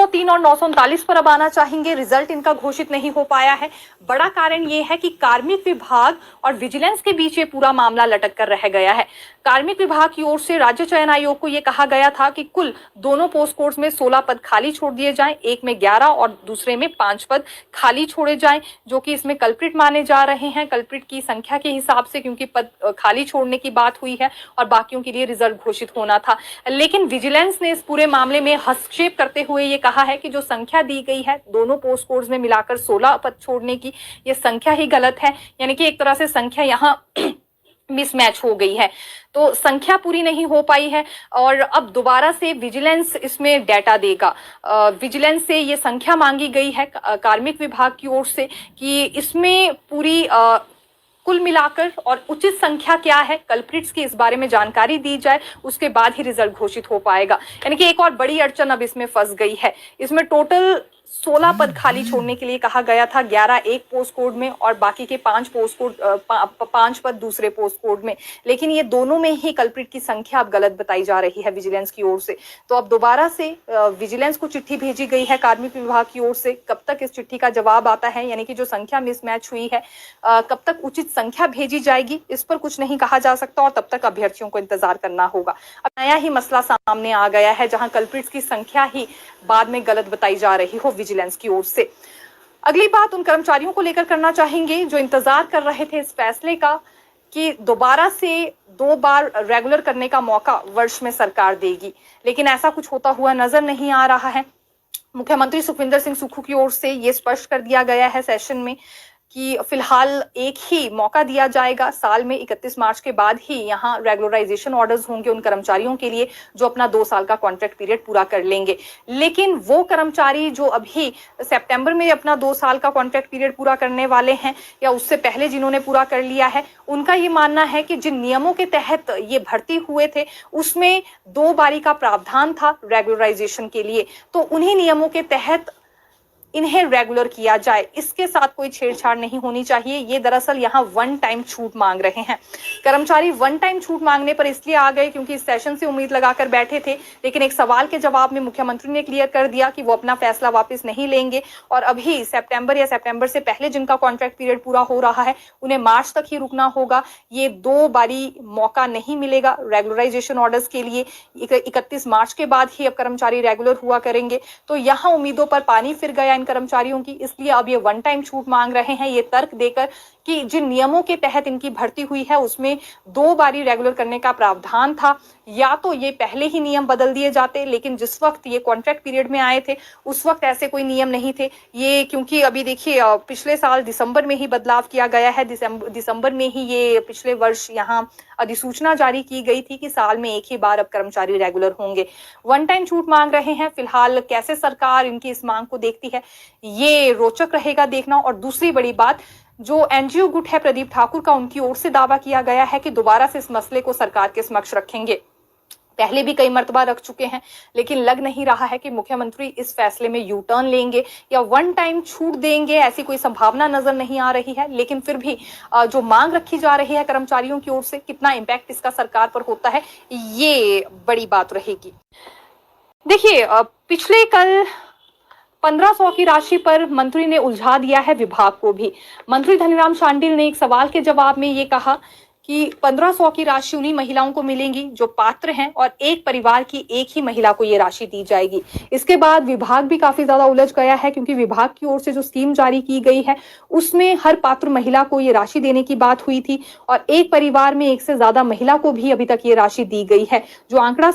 903 और 939 पर अब आना चाहेंगे। रिजल्ट इनका घोषित नहीं हो पाया है। बड़ा कारण ये है कि कार्मिक विभाग और विजिलेंस के बीच ये पूरा मामला लटक कर रह गया है। कार्मिक विभाग की ओर से राज्य चयन आयोग को यह कहा गया था कि कुल दोनों पोस्ट कोर्स में 16 पद खाली छोड़ दिए जाएं, एक में 11 और दूसरे में 5 पद खाली छोड़े जाएं, जो कि इसमें कल्प्रिट माने जा रहे हैं, कल्प्रिट की संख्या के हिसाब से, क्योंकि पद खाली छोड़ने की बात हुई है और बाकियों के लिए रिजल्ट घोषित होना था। लेकिन विजिलेंस ने इस पूरे मामले में हस्तक्षेप करते हुए ये कहा है कि जो संख्या दी गई है दोनों पोस्ट कोर्स में मिलाकर 16 पद छोड़ने की, ये संख्या ही गलत है। यानी कि एक तरह से संख्या यहाँ मिसमैच हो गई है, तो संख्या पूरी नहीं हो पाई है और अब दोबारा से विजिलेंस इसमें डेटा देगा। विजिलेंस से ये संख्या मांगी गई है कार्मिक विभाग की ओर से कि इसमें पूरी कुल मिलाकर और उचित संख्या क्या है कल्प्रिट्स की, इस बारे में जानकारी दी जाए, उसके बाद ही रिजल्ट घोषित हो पाएगा। यानी कि एक और बड़ी अड़चन अब इसमें फंस गई है। इसमें टोटल 16 पद खाली छोड़ने के लिए कहा गया था, 11 एक पोस्ट कोड में और बाकी के 5 पद दूसरे पोस्ट कोड में। लेकिन ये दोनों में ही कल्प्रिट की संख्या अब गलत बताई जा रही है विजिलेंस की ओर से। तो अब दोबारा से विजिलेंस को चिट्ठी भेजी गई है कार्मिक विभाग की ओर से। कब तक इस चिट्ठी का जवाब आता है, यानी कि जो संख्या मिसमैच हुई है, कब तक उचित संख्या भेजी जाएगी, इस पर कुछ नहीं कहा जा सकता और तब तक अभ्यर्थियों को इंतजार करना होगा। अब नया ही मसला सामने आ गया है जहां कल्प्रिट्स की संख्या ही बाद में गलत बताई जा रही हो विजिलेंस की ओर से। अगली बात उन कर्मचारियों को लेकर करना चाहेंगे जो इंतजार कर रहे थे इस फैसले का कि दोबारा से 2 बार रेगुलर करने का मौका वर्ष में सरकार देगी, लेकिन ऐसा कुछ होता हुआ नजर नहीं आ रहा है। मुख्यमंत्री सुखविंदर सिंह सुक्खू की ओर से ये स्पष्ट कर दिया गया है सेशन में कि फिलहाल एक ही मौका दिया जाएगा साल में, 31 मार्च के बाद ही यहाँ रेगुलराइजेशन ऑर्डर्स होंगे उन कर्मचारियों के लिए जो अपना 2 साल का कॉन्ट्रैक्ट पीरियड पूरा कर लेंगे। लेकिन वो कर्मचारी जो अभी सितंबर में अपना 2 साल का कॉन्ट्रैक्ट पीरियड पूरा करने वाले हैं या उससे पहले जिन्होंने पूरा कर लिया है, उनका ये मानना है कि जिन नियमों के तहत ये भर्ती हुए थे उसमें 2 बारी का प्रावधान था रेगुलराइजेशन के लिए, तो उन्हीं नियमों के तहत इन्हें रेगुलर किया जाए, इसके साथ कोई छेड़छाड़ नहीं होनी चाहिए। ये दरअसल यहाँ वन टाइम छूट मांग रहे हैं कर्मचारी। वन टाइम छूट मांगने पर इसलिए आ गए क्योंकि इस सेशन से उम्मीद लगाकर बैठे थे, लेकिन एक सवाल के जवाब में मुख्यमंत्री ने क्लियर कर दिया कि वो अपना फैसला वापस नहीं लेंगे और अभी सितंबर या सितंबर से पहले जिनका कॉन्ट्रैक्ट पीरियड पूरा हो रहा है उन्हें मार्च तक ही रुकना होगा। ये 2 बारी मौका नहीं मिलेगा रेगुलराइजेशन ऑर्डर्स के लिए। 31 मार्च के बाद ही अब कर्मचारी रेगुलर हुआ करेंगे। तो यहाँ उम्मीदों पर पानी फिर गया इन कर्मचारियों की, इसलिए अब ये वन टाइम छूट मांग रहे हैं ये तर्क देकर कि जिन नियमों के तहत इनकी भर्ती हुई है उसमें 2 बारी रेगुलर करने का प्रावधान था, या तो ये पहले ही नियम बदल दिए जाते, लेकिन जिस वक्त ये कॉन्ट्रैक्ट पीरियड में आए थे उस वक्त ऐसे कोई नियम नहीं थे। ये क्योंकि अभी देखिए पिछले साल दिसंबर में ही बदलाव किया गया है, दिसंबर में ही ये पिछले वर्ष यहाँ अधिसूचना जारी की गई थी कि साल में एक ही बार अब कर्मचारी रेगुलर होंगे। वन टाइम छूट मांग रहे हैं। फिलहाल कैसे सरकार इनकी इस मांग को देखती है ये रोचक रहेगा देखना। और दूसरी बड़ी बात, जो एनजीओ गुट है प्रदीप ठाकुर का, उनकी ओर से दावा किया गया है कि दोबारा से इस मसले को सरकार के समक्ष रखेंगे। पहले भी कई मर्तबा रख चुके हैं, लेकिन लग नहीं रहा है कि मुख्यमंत्री इस फैसले में यू टर्न लेंगे या वन टाइम छूट देंगे, ऐसी कोई संभावना नजर नहीं आ रही है। लेकिन फिर भी जो मांग रखी जा रही है कर्मचारियों की ओर से, कितना इम्पैक्ट इसका सरकार पर होता है ये बड़ी बात रहेगी। देखिए पिछले कल 1500 की राशि पर मंत्री ने उलझा दिया है विभाग को भी। मंत्री धनीराम शांडिल ने एक सवाल के जवाब में ये कहा कि 1500 की राशि उन्हीं महिलाओं को मिलेंगी जो पात्र हैं और एक परिवार की एक ही महिला को ये राशि दी जाएगी। इसके बाद विभाग भी काफी ज्यादा उलझ गया है क्योंकि विभाग की ओर से जो स्कीम जारी की गई है उसमें हर पात्र महिला को ये राशि देने की बात हुई थी और एक परिवार में एक से ज्यादा महिला को भी अभी तक ये राशि दी गई है। जो आंकड़ा